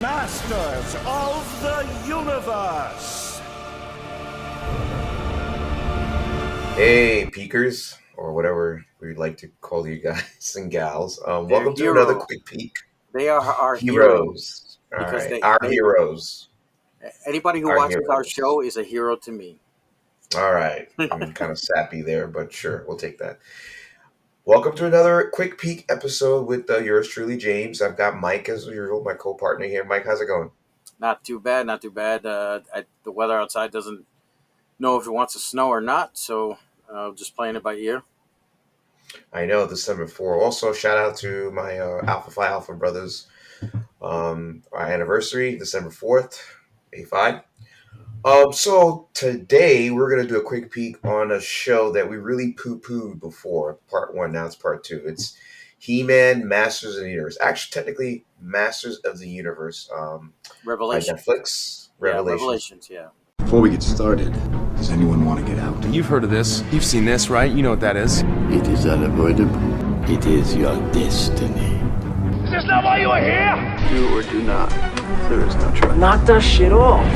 masters of the universe. Hey, peekers, or whatever we'd like to call you guys and gals. They're Welcome to another heroes. quick peek. They are our heroes Heroes. All because right, our heroes. anybody who Our watches our heroes. show is a hero to me. All right, I'm kind of sappy there, but sure, we'll take that. Welcome to another quick peek episode with yours truly, James. I've got Mike as usual, my co-partner here. Mike, how's it going? Not too bad, not too bad. The weather outside doesn't know if it wants to snow or not, so just playing it by ear. I know, December 4. Also, shout out to my Alpha Phi Alpha brothers. Our anniversary, December 4th, A5. So today we're gonna do a quick peek on a show that we really poo-pooed before, part one. Now it's part two. It's He-Man, Masters of the Universe. Actually, technically, Masters of the Universe. By Revelation. Netflix. Yeah, Revelations. Revelations, yeah. Before we get started, does anyone want to get out? You've heard of this. You've seen this, right? You know what that is. It is unavoidable. It is your destiny. Is this not why you are here? Do or do not. There is no choice. Knock that shit off.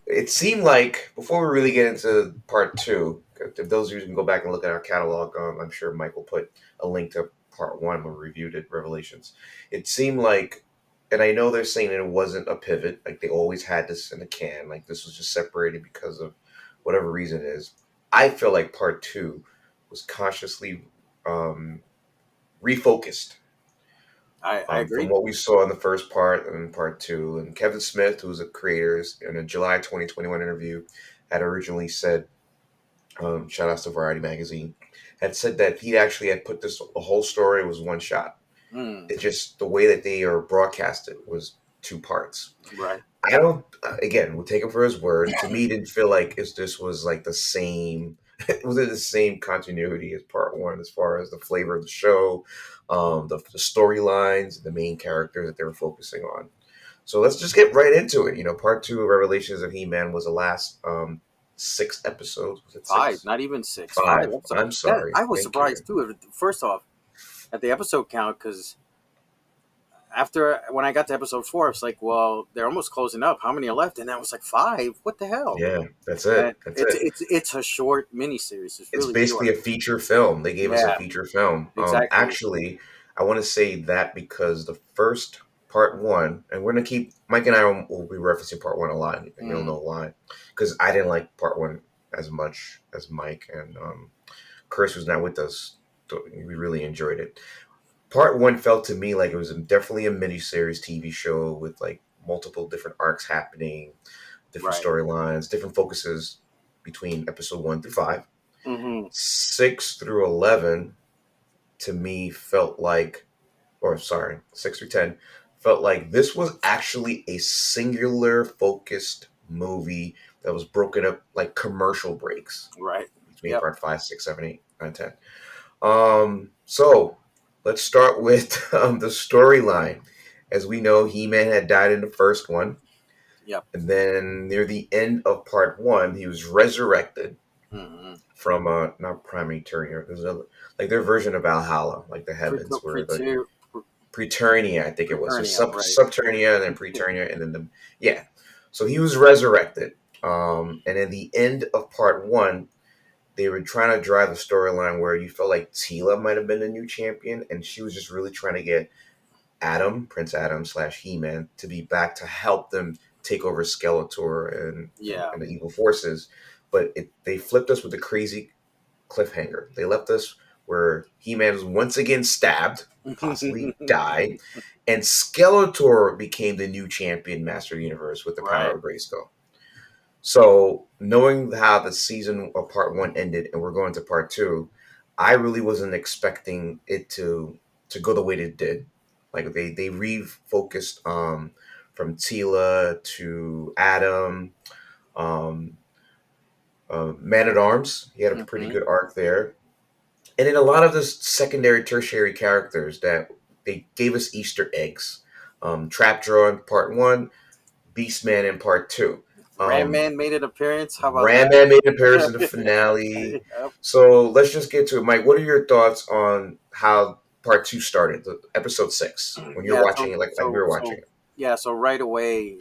It seemed like before we really get into part two, if those of you who can go back and look at our catalog, I'm sure Mike will put a link to part one when we reviewed it, Revelations. It seemed like, and I know they're saying that it wasn't a pivot, like they always had this in the can, like this was just separated because of whatever reason it is. I feel like part two was consciously refocused. I agree. From what we saw in the first part and part two. And Kevin Smith, who's a creator, in a July 2021 interview, had originally said, shout out to Variety Magazine, had said that he actually had put the whole story was one shot. It's just the way that they are broadcasted was two parts. Right. I don't, again, we'll take him for his word. To me, it didn't feel like this was like the same, it was the same continuity as part one as far as the flavor of the show, the storylines, the main characters that they were focusing on. So let's just get right into it. You know, part two of Revelations of He-Man was the last 6 episodes. Was it 6? 5, not even 6. 5. 5. I'm sorry. I was Thank surprised you. too. First off, at the episode count, because when I got to episode 4, I was like, well, they're almost closing up. How many are left? And I was like, 5. What the hell? Yeah, that's it. That's it. It's a short miniseries. It's really Basically short. a feature film. They gave us a feature film. Exactly. Actually, I want to say that because the first part one, and we're going to keep, Mike and I will be referencing part one a lot, and you'll know why. Because I didn't like part one as much as Mike, and Chris was not with us. So we really enjoyed it. Part one felt to me like it was definitely a miniseries TV show with like multiple different arcs happening, different storylines, different focuses between episode 1 through 5. 6 through 11 to me felt like, 6 through 10 felt like this was actually a singular focused movie that was broken up like commercial breaks. Right. Between part 5, 6, 7, 8, 9, 10. So let's start with the storyline. As we know, He-Man had died in the first one. Yep. And then near the end of part 1, he was resurrected from not Prime Eternia. There's like their version of Valhalla, like the heavens, where the Preternia, I think it was. So Subternia and then Preternia, and then So he was resurrected. And in the end of part 1, they were trying to drive the storyline where you felt like Teela might have been the new champion, and she was just really trying to get Prince Adam / He-Man, to be back to help them take over Skeletor and the evil forces. But they flipped us with a crazy cliffhanger. They left us where He-Man was once again stabbed, possibly died, and Skeletor became the new champion, Master of the Universe, with the power of Grayskull. So, knowing how the season of part 1 ended, and we're going to part 2, I really wasn't expecting it to go the way it did. Like they refocused from Teela to Adam, Man at Arms. He had a pretty good arc there, and then a lot of the secondary, tertiary characters that they gave us Easter eggs. Trapjaw in part 1, Beastman in part 2. Ram Man made an appearance. How about Ram Man made an appearance in the finale. So let's just get to it. Mike, what are your thoughts on how part 2 started, episode 6, when you're watching it, like we were watching it? yeah, so right away,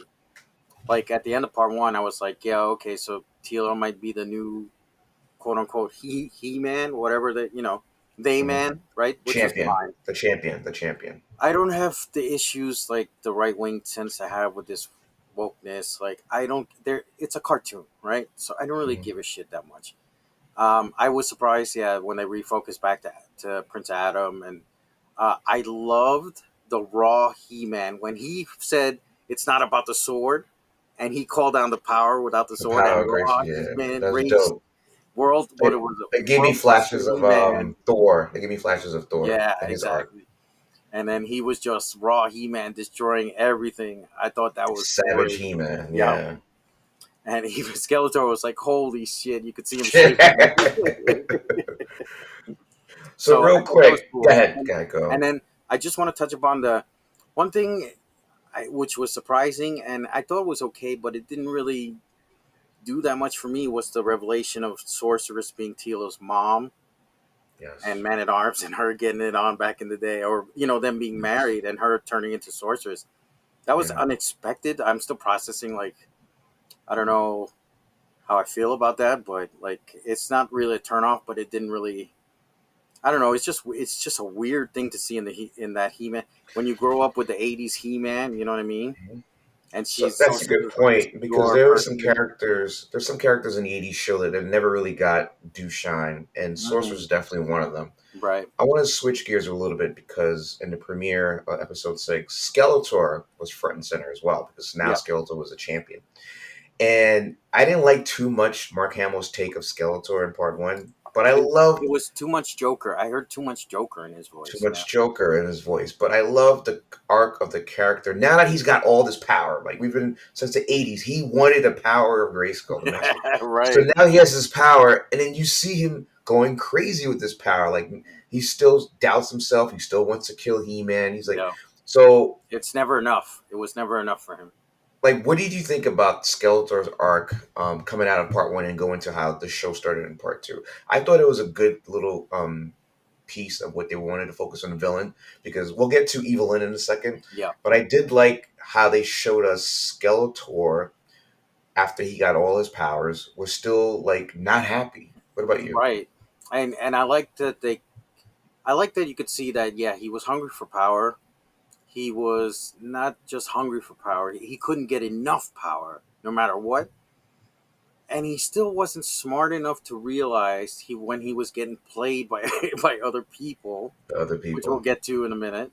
like at the end of part one, I was like, yeah, okay, so Teela might be the new quote unquote he man, whatever that they Mhm. man, right? Which was Champion, fine. the champion. I don't have the issues like the right wing tends to have with this wokeness. Like I don't there it's a cartoon, right? So I don't really Mhm. give a shit that much. I was surprised, yeah, when they refocused back to Prince Adam, and I loved the raw He-Man when he said it's not about the sword, and he called down the power without the The sword, power and of grace. raw Yeah, He-Man that's raised dope. world what it It, was it gave me world master flashes of He-Man. Thor. It gave me flashes of Thor Yeah, in his arc. exactly. And then he was just raw He-Man destroying everything. I thought that was Savage great. He-Man. Yeah, Yeah. and even Skeletor was like, "Holy shit!" You could see him shaking. So So I real thought that was quick, go cool. ahead, go. And then I just want to touch upon the one thing which was surprising, and I thought it was okay, but it didn't really do that much for me. Was the revelation of Sorceress being Teela's mom and Yes. Man at Arms, and her getting it on back in the day, or them being Yes. married and her turning into Sorceress. That was Yeah. unexpected. I'm still processing. Like I don't know how I feel about that, but like it's not really a turnoff. But it didn't really. I don't know. It's just a weird thing to see in that He Man when you grow up with the '80s He Man. You know what I mean? Mhm. And So she's that's a good Sorceress, like this point because pure there were some person. characters. There's some characters in the '80s show that have never really got due shine, and Mm, Sorcerer's definitely one of them. right. I want to switch gears a little bit because in the premiere episode 6, Skeletor was front and center as well because now Yeah. Skeletor was a champion. And I didn't like too much Mark Hamill's take of Skeletor in part one, but I loved It was too much Joker. I heard too much Joker in his too voice. Yeah. much Joker in his voice. But I love the arc of the character. Now that he's got all this power, like we've been since the '80s, he wanted the power of Grayskull, the master. So Right. now he has this power, and then you see him going crazy with this power. Like he still doubts himself. He still wants to kill He-Man. He's like, Yeah. so It's never enough. It was never enough for him. like, what did you think about Skeletor's arc coming out of part one and going to how the show started in part two? I thought it was a good little piece of what they wanted to focus on the villain because we'll get to Evelyn in a second. Yeah. But I did like how they showed us Skeletor after he got all his powers was still like not happy. What about you? Right. And I like that I like that you could see that, yeah, he was hungry for power. He was not just hungry for power. He couldn't get enough power no matter what. And he still wasn't smart enough to realize when he was getting played by by other people, The other which we'll people. get to in a minute.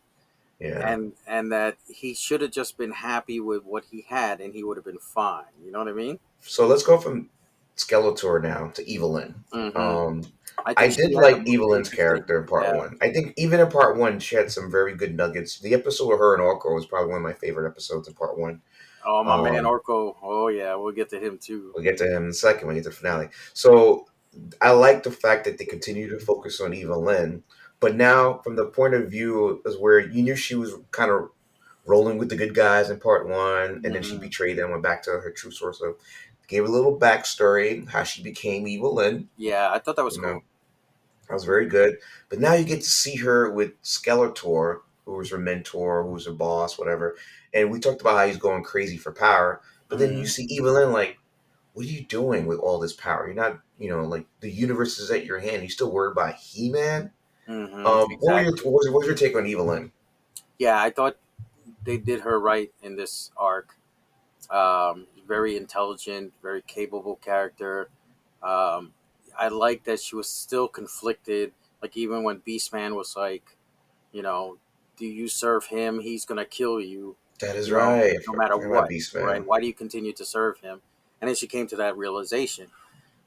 Yeah. And that he should have just been happy with what he had and he would have been fine. You know what I mean? So let's go from Skeletor now to Evelyn. Mm-hmm. Um, I I think she did had the like most Evelyn's interesting. character in part Yeah. one. I think even in part one, she had some very good nuggets. The episode with her and Orko was probably one of my favorite episodes in part one. Oh, my man Um, Orko. Oh yeah, we'll get to him too. we'll get to him in a second when we get to the finale. So I like the fact that they continue to focus on Evelyn, but now from the point of view is where you knew she was kind of rolling with the good guys in part one, and then she Hmm. betrayed them, and went back to her true source of. Gave a little backstory how she became Evelyn. Yeah, I thought that was You know, cool. that was very good. But now you get to see her with Skeletor, who was her mentor, who was her boss, whatever. And we talked about how he's going crazy for power. But then you Hmm. see Evelyn like, what are you doing with all this power? You're not, like the universe is at your hand. You still worried about He-Man? Hmm. Exactly. What was your take on Evelyn? Yeah, I thought they did her right in this arc. Very intelligent, very capable character. Um, I like that she was still conflicted. Like even when Beastman was like, you know, do you serve him? He's gonna kill you. That is You know, right. no matter Forget about what, Beast right? Man. Why do you continue to serve him? And then she came to that realization.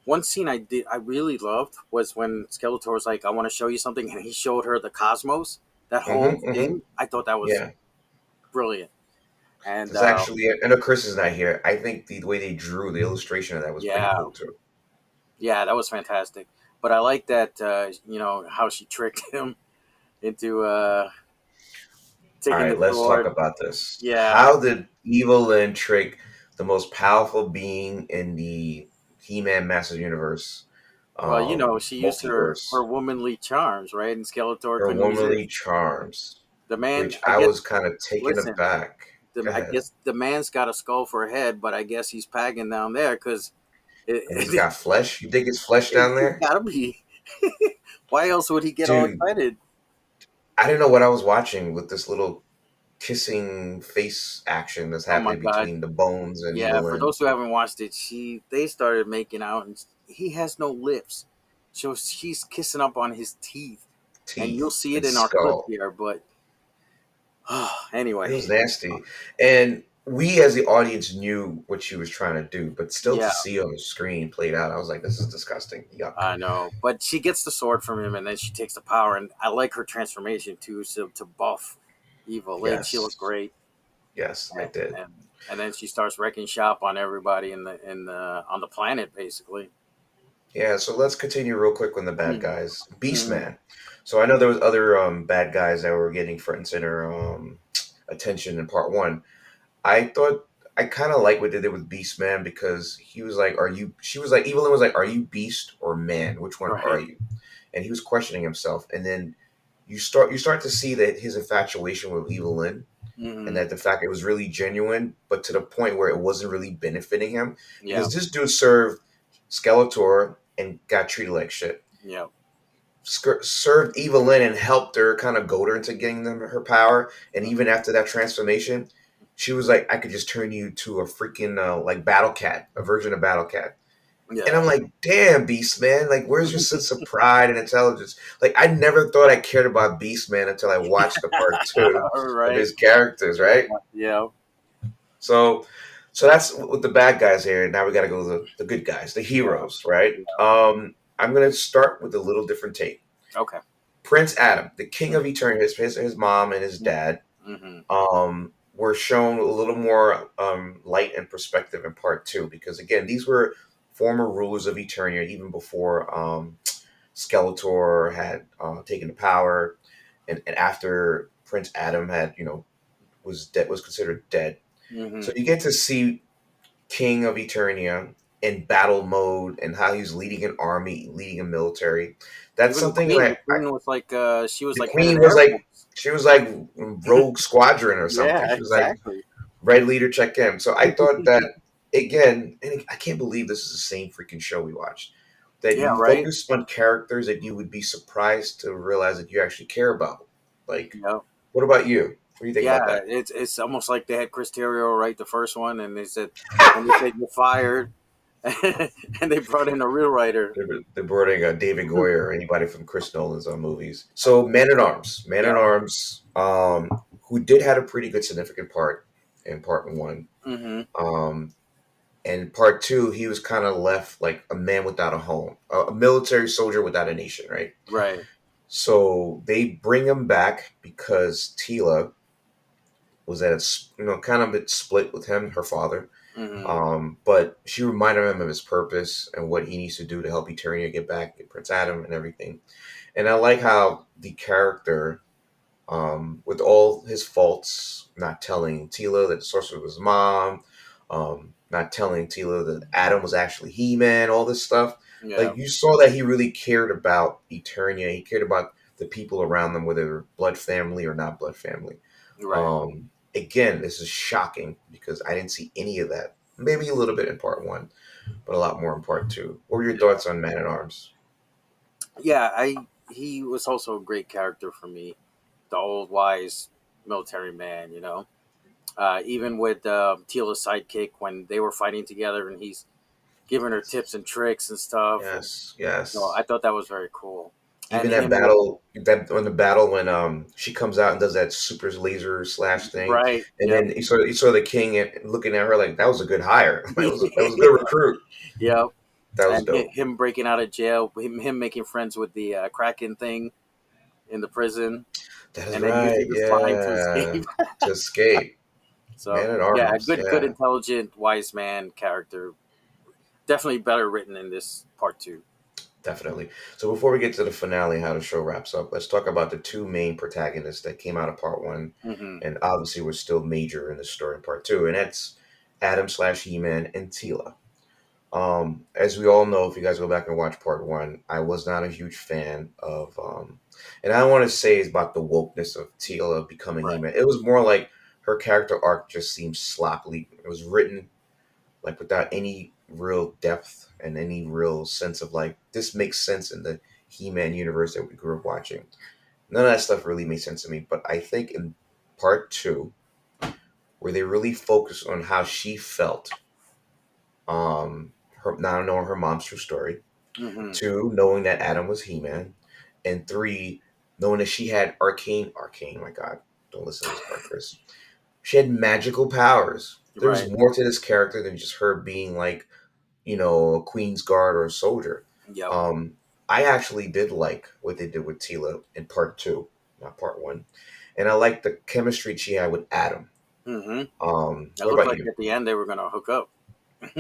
One scene I really loved was when Skeletor was like, "I want to show you something," and he showed her the cosmos. That whole Mm-hmm, mm-hmm. thing, I thought that was Yeah. brilliant. And There's actually, I know Chris is not here. I think the way they drew the illustration of that was pretty yeah, cool too. yeah, that was fantastic. But I like that, how she tricked him into All taking the right, let's talk sword. about this. Yeah. How did Evelyn trick the most powerful being in the He-Man Masters Universe Well, she used her multiverse? womanly charms, right? And Skeletor Her couldn't womanly resist. charms, The man, which I I guess. was kind of taken Listen, aback. I guess the man's got a skull for a head, but I guess he's pagging down there because And he's got flesh. You think it's flesh down it there? gotta be. Why else would he get all Dude, excited? I didn't know what I was watching with this little kissing face action that's Oh my happening god! between the bones and Yeah, for Evelyn those who haven't watched it, they started making out, and he has no lips, so she's kissing up on his teeth, and you'll teeth see it and in our clip skull. here. But It anyway, was nasty. And we as the audience knew what she was trying to do, but still to yeah, see on the screen played out, I was like, this is disgusting. Yuck. I know. But she gets the sword from him, and then she takes the power, and I like her transformation too, so to buff Evelyn. She looked Yes. great, Yes, I and, did. and and then she starts wrecking shop on everybody in the on the planet, basically. Yeah, so let's continue real quick on the bad Mm-hmm. guys. Mm-hmm. Beastman. So I know there was other bad guys that were getting front and center attention in part one. I thought I kind of like what they did with Beastman because he was like, "Are you?" She was like, Evelyn was like, "Are you beast or man? Which one are Right. you?" And he was questioning himself. And then you start to see that his infatuation with Evelyn and Mm-hmm. that the fact it was really genuine, but to the point where it wasn't really benefiting him Yeah. because this dude served Skeletor and got treated like shit. Yeah. Served Evelyn and helped her kind of goad her into getting them her power. And even after that transformation, she was like, "I could just turn you to a freaking like Battle Cat, a version of Battle Cat." And Yeah. I'm like, "Damn, Beast Man! Like, where's your sense of pride and intelligence?" Like, I never thought I cared about Beast Man until I watched the part two of Right. his characters, right? Yeah. So, so that's with the bad guys here. Now we got to go to the good guys, the Yeah. heroes, right? Yeah. I'm gonna start with a little different take. Okay. Prince Adam, the king of Eternity, his mom and his dad, Mm-hmm. were shown a little more light and perspective in part two because again, these were former rulers of Eternia even before Skeletor had taken the power, and after Prince Adam had was considered dead. Mm-hmm. So you get to see King of Eternia in battle mode and how he's leading an army, leading a military. That's Even something the queen was like she was the like head of queen the was Air like Force. she was like Rogue Squadron or something. Yeah, She was like exactly. Red Leader check in. So I thought that again, and I can't believe this is the same freaking show we watched. That Yeah, you right. focus on characters that you would be surprised to realize that you actually care about. Like, Yeah. what about you? What do you think about Yeah, that? it's almost like they had Chris Terrio write the first one, and they said you're fired, and they brought in a real writer. They're boarding David Goyer or anybody from Chris Nolan's movies. So Man Yeah. at Arms, who did had a pretty good significant part in part one. Mm-hmm. Um, and part two, he was kind of left like a man without a home, a military soldier without a nation, right? Right. So they bring him back because Tila was at kind of a bit split with him, her father. Mm-hmm. But she reminded him of his purpose and what he needs to do to help Eternia get back, get Prince Adam and everything. And I like how the character, with all his faults, not telling Tila that the sorcerer was his mom, not telling Tila that Adam was actually He-Man, all this stuff. Yeah. Like you saw that he really cared about Eternia. He cared about the people around them, whether they're blood family or not blood family. Right. Again, this is shocking because I didn't see any of that. Maybe a little bit in part one, but a lot more in part two. What were your thoughts on Man at Arms? Yeah. He was also a great character for me, the old wise military man. Even with Tila's sidekick when they were fighting together, and he's giving her tips and tricks and stuff. And Yes, yes. I thought that was very cool. Even And that him with battle, that on the battle when she comes out and does that super laser slash thing, right, and yep, then you saw the king looking at her like that was a good hire. That was a good recruit. yep. That was And dope. him breaking out of jail, him making friends with the Kraken thing in the prison, That is and then using right. the slime to Yeah, escape. to escape. So Man at yeah, a Arms. good, Yeah. intelligent, wise man character. Definitely better written in this part two. Definitely. So before we get to the finale, how the show wraps up, let's talk about the two main protagonists that came out of part one, Mm-hmm. and obviously were still major in the story in part two, and that's Adam slash He-Man and Tila. As we all know, if you guys go back and watch part one, I was not a huge fan of, and I don't want to say it's about the wokeness of Tila becoming Right. He-Man. It was more like her character arc just seems sloppily. It was written like without any real depth and any real sense of like this makes sense in the He-Man universe that we grew up watching. None of that stuff really made sense to me. But I think in part two, where they really focus on how she felt, her now knowing her mom's true story, Mm-hmm. two, knowing that Adam was He-Man, and three, knowing that she had arcane. My God, don't listen to this part, Chris. She had magical powers. There was Right. more to this character than just her being like, a Queen's Guard or a soldier. Yep. I actually did like what they did with Tila in part two, not part one, and I liked the chemistry she had with Adam. Mm-hmm. It What looked about like you? at the end they were gonna hook up.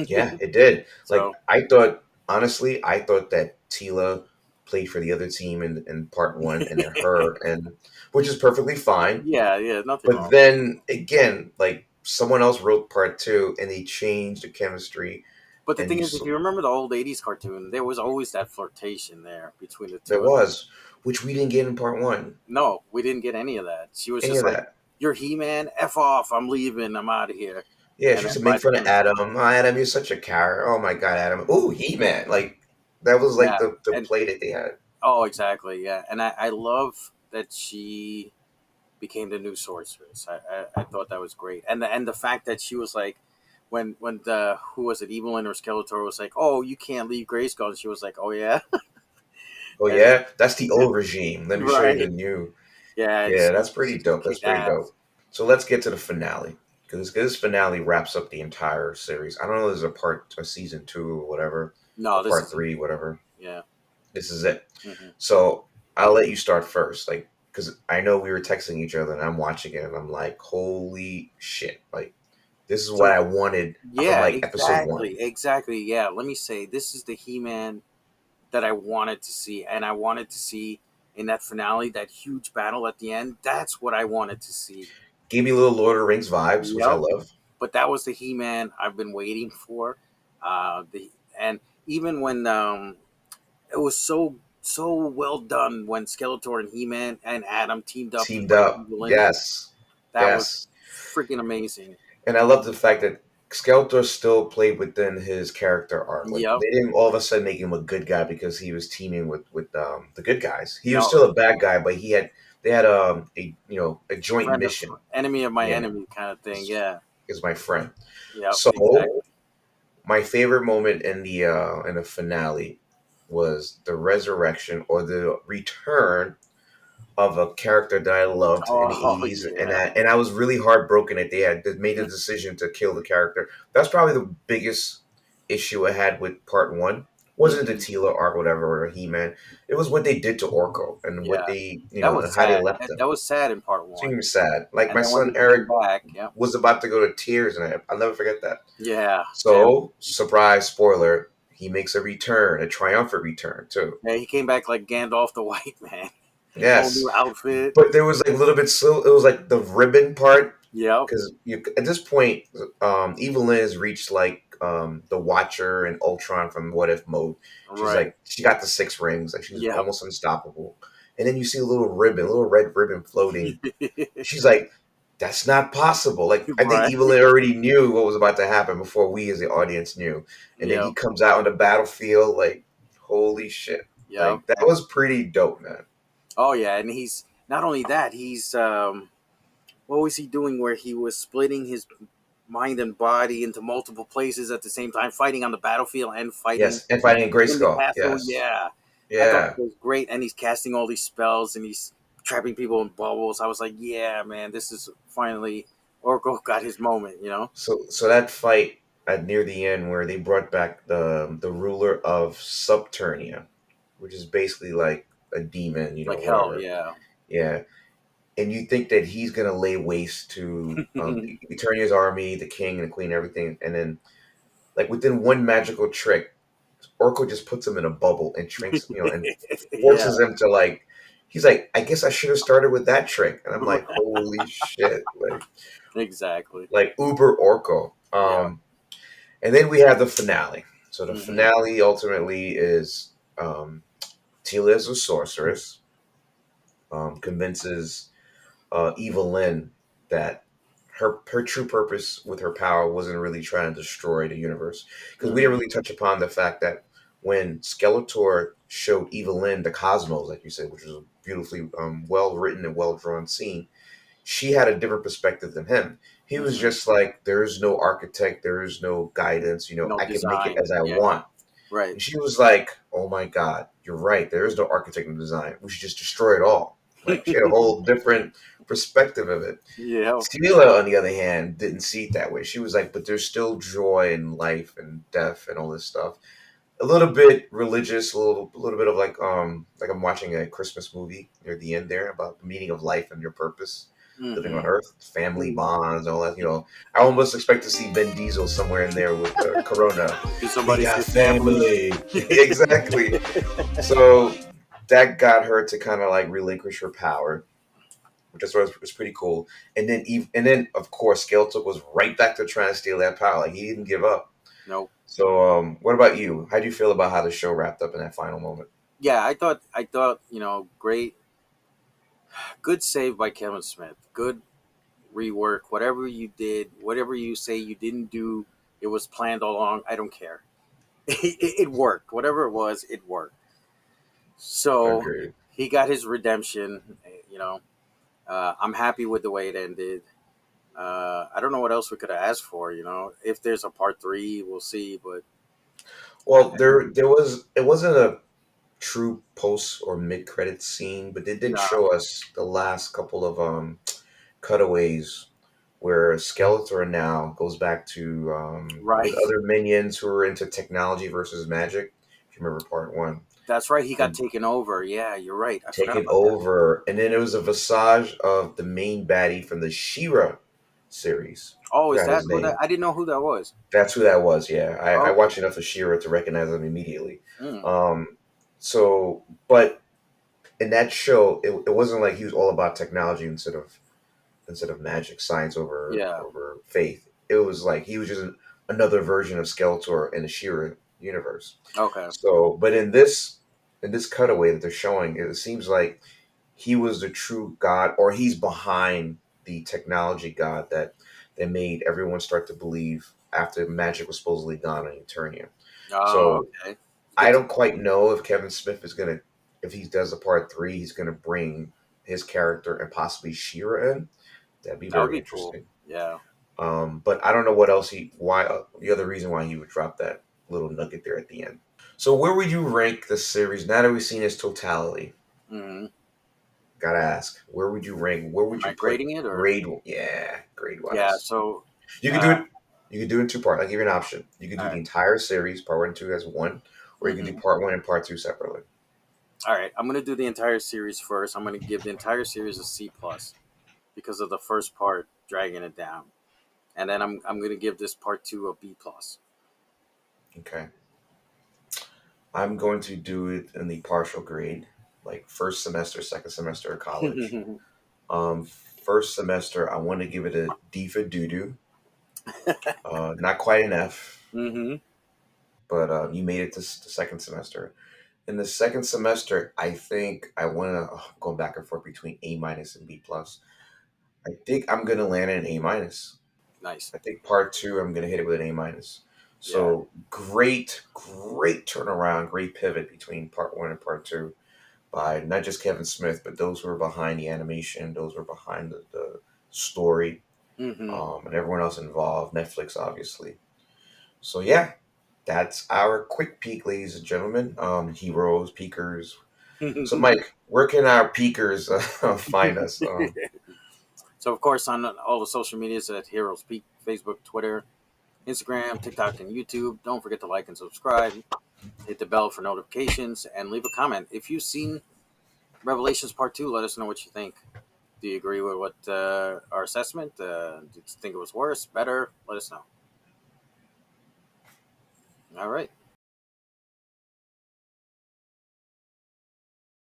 Yeah, it did. Like So I thought, honestly, I thought that Tila played for the other team in part one, and then her, and which is perfectly fine. yeah, nothing But wrong with it. then again, like someone else wrote part two, and they changed the chemistry, But the and thing is, if you remember the old '80s cartoon, there was always that flirtation there between the there two of them. was, which we didn't get in part one. No, we didn't get any of that. She was Any just of like, that. "You're He-Man, f off, I'm leaving, I'm out of here." Yeah, And she then used to by make the fun of end, Adam. Oh, Adam, you're such a coward. Oh my God, Adam. Ooh, He-Man. Like that was like yeah, the and play that they had. oh, exactly, yeah. And I love that she became the new sorceress. I thought that was great, and the fact that she was like, when the who was it, Evelyn or Skeletor was like, "Oh, you can't leave Grayskull," and she was like, "Oh yeah," Oh and yeah, that's the old regime. Let me show you the right, new. yeah, and Yeah, that's pretty she dope. That's kicked pretty ass. dope. So let's get to the finale because this finale wraps up the entire series. I don't know if there's a season two or whatever, No, or this part is it. three, whatever. Yeah. This is it. Hmm. So I'll let you start first, like because I know we were texting each other and I'm watching it and I'm like, holy shit! Like this is what So I wanted from yeah, like episode one. exactly. Yeah, let me say this is the He-Man that I wanted to see, and I wanted to see in that finale that huge battle at the end. That's what I wanted to see. Gave me a little Lord of the Rings vibes, which I Yep. love. But that was the He-Man I've been waiting for. The and even when it was so well done when Skeletor and He-Man and Adam teamed up to Teamed fight up, Evelyn. yes, That was yes. freaking amazing. And I love the fact that Skeletor still played within his character arc. Like Yep. they didn't all of a sudden make him a good guy because he was teaming with the good guys. He was No, still a bad guy, but they had a a joint friend of mission. enemy of my Yeah, enemy kind of thing. is Yeah. is my friend. Yep. So Exactly. my favorite moment in the finale was the resurrection or the return of a character that I loved in the Oh 80s, and yeah. I was really heartbroken that they had made the decision to kill the character. That's probably the biggest issue I had with part one. Wasn't the Hmm. Tila arc, whatever, or He-Man. It was what they did to Orko and what Yeah. they, That and was how they sad. left That him. was sad in part one, Seemed sad. Like and my then when son he came Eric back, yep. was about to go to tears, and I'll never forget that. Yeah. And So, surprise, spoiler, he makes a return, a triumphant return, too. yeah, he came back like Gandalf the White Man, whole Yes. new outfit. But there was like a little bit slow. It was like the ribbon part Yep. because you at this point, Evelyn has reached like the Watcher and Ultron from What If mode. She's Right. like she got the six rings, like she's Yep. almost unstoppable. And then you see a little ribbon, a little red ribbon floating. She's like, "That's not possible." Like I think Right. Evelyn already knew what was about to happen before we, as the audience, knew. And then he Yep. comes out on the battlefield, like, holy shit! Yep. Like that was pretty dope, man. Oh yeah, and he's not only that, he's what was he doing where he was splitting his mind and body into multiple places at the same time, fighting on the battlefield and fighting Yes, and fighting in in the Grayskull. castle. Yes, Yeah, I thought yeah. that was great, and he's casting all these spells and he's trapping people in bubbles. I was like, yeah, man, this is finally Orko got his moment. So that fight at near the end where they brought back the ruler of Subternia, which is basically like a demon, Like hell, whatever. yeah. Yeah, and you think that he's gonna lay waste to Eternia's army, the king and the queen, everything, and then like within one magical trick, Orko just puts him in a bubble and shrinks, and Yeah, forces him to like. He's like, I guess I should have started with that trick, and I'm like, holy shit, exactly. like Uber Orko. Yeah. And then we have the finale. So the Hmm. finale ultimately is Tila is a sorceress, convinces Evelyn that her true purpose with her power wasn't really trying to destroy the universe, because we didn't Mm-hmm. really touch upon the fact that when Skeletor showed Evelyn the cosmos, like you said, which was a beautifully well written and well drawn scene, she had a different perspective than him. He was Mm-hmm. just like, there is no architect, there is no guidance, No I can make it design. as I Yeah. want. Right. And she was like, oh my God, you're right. There is no architect and design. We should just destroy it all. Like, she had a whole different perspective of it. Yeah. Steela, on the other hand, didn't see it that way. She was like, but there's still joy in life and death and all this stuff. A little bit religious, a little bit of like I'm watching a Christmas movie near the end there about the meaning of life and your purpose, living on Mm-hmm. Earth, family bonds, all that. I almost expect to see Vin Diesel somewhere in there with Corona. Do We somebody got say family? family, exactly. So that got her to kind of like relinquish her power, which I thought was pretty cool. And then of course Skeletor was right back to trying to steal that power. Like, he didn't give up. Nope. So what about you? How do you feel about how the show wrapped up in that final moment? Yeah, I thought, great, good save by Kevin Smith. Good rework. Whatever you did, whatever you say you didn't do, it was planned all along. I don't care. It worked. Whatever it was, it worked. So Agreed. he got his redemption. You know, I'm happy with the way it ended. I don't know what else we could have asked for. If there's a part three, we'll see. But Well, it wasn't a true post or mid credit scene, but they did no, show us the last couple of cutaways where Skeletor now goes back to with right. other minions who are into technology versus magic. If you remember part one, That's right. He got and taken over. Yeah, you're right. I forgot taken about that. over, and then it was a visage of the main baddie from the She-Ra series. Oh, is Forgot that his who that? name. I didn't know who that was. That's who that was. Yeah, I Okay. watched enough of She-Ra to recognize him immediately. Mm. Um, but in that show, it wasn't like he was all about technology instead of magic, science Yeah. over faith. It was like he was just another version of Skeletor in the She-Ra universe. Okay. So, but in this cutaway that they're showing, it seems like he was the true god, or he's behind the technology god that made everyone start to believe after magic was supposedly gone in Eternia. Oh, So okay. I Good to don't quite know if Kevin Smith is gonna, if he does a part three, he's gonna bring his character and possibly She-Ra in. That'd be That would very be cool. interesting. Yeah. But I don't know what else the other reason why he would drop that little nugget there at the end. So where would you rank the series now that we've seen its totality? Mm-hmm. Gotta ask, where would you rank? Where would Am I you put grading it or? grade? Yeah, grade Yeah. wise. So, You could do uh, it. You could do it in two parts. I give you an option. You could all do the right. entire series, part one and two, as one, or you could do Mm-hmm. part one and part two separately. All right. I'm gonna do the entire series first. I'm gonna give the entire series a C plus because of the first part dragging it down, and then I'm gonna give this part two a B plus. Okay. I'm going to do it in the partial grade, like first semester, second semester of college. First semester, I want to give it a D for doo doo. Not quite an F, Mm-hmm. but you made it to the second semester. In the second semester, I think I want to go back and forth between A minus and B plus. I think I'm gonna land at an A minus. Nice. I think part two, I'm gonna hit it with an A minus. Yeah. So great, great turnaround, great pivot between part one and part two by not just Kevin Smith, but those who were behind the animation, those who were behind the story, Mm-hmm. and everyone else involved. Netflix, obviously. So yeah, that's our quick peek, ladies and gentlemen. Heroes, peekers. So Mike, where can our peekers find us? So of course on all the social medias at Heroes Peak, Facebook, Twitter, Instagram, TikTok, and YouTube. Don't forget to like and subscribe. Hit the bell for notifications and leave a comment. If you've seen Revelations Part 2, let us know what you think. Do you agree with what our assessment? Do you think it was worse, better? Let us know. All right.